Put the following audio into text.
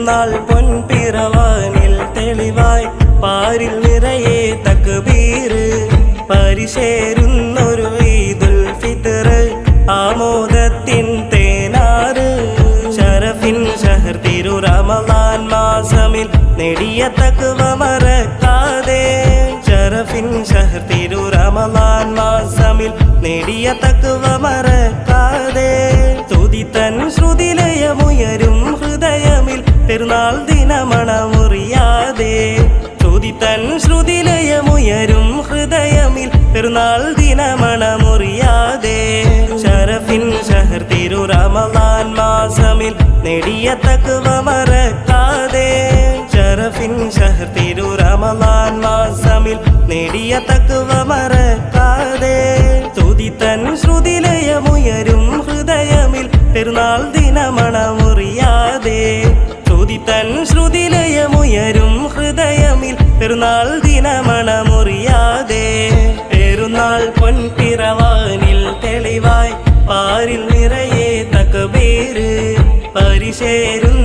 പെരുന്നാൾ പൊൻപിറവാനിൽ തെളിവായി പാരിൽ നിറയെ തക്ബീറ് പരിശേരുന്നൊരു ഈദുൽ ഫിത്ർ ആമോദത്തിൻ തേനാറ് ശരഫിൻ ഷഹർ തിരു റമളാൻ മാസമിൽ നേടിയ തഖ്വ മറക്കാതെ ശരഫിൻ ഷഹർ തിരു റമളാൻ മാസമിൽ നേടിയ തഖ്വ മറക്കാതെ തുതിതൻ ശ്രുതിലയമുയരും ഹൃദയമിൽ പെരുന്നാൾ ദിനമണമുറിയാതെ തുതിതൻ ശ്രുതിലയമുയരും ഹൃദയമിൽ പെരുന്നാൾ ദിനമണമുറിയാതെ ശരഫിൻ ഷഹർ തിരു റമളാൻ മാസമിൽ നേടിയ തഖ്വ മറക്കാതെ ശരഫിൻ ഷഹർ തിരു റമളാൻ മാസമിൽ നേടിയ തഖ്വ മറക്കാതെ തുതിതൻ ശ്രുതിലയമുയരും ഹൃദയമിൽ പെരുന്നാൾ ദിനമണമുറിയാതെ തുതിതൻ ശ്രുതിലയമുയരും ഹൃദയമിൽ പെരുന്നാൾ ദിനമണമുറിയാതെ പെരുന്നാൾ പൊൻപിറവാനിൽ തെളിവായി പാരിൽ നിറയെ തക്ബീറ് പരിശേരുന്ന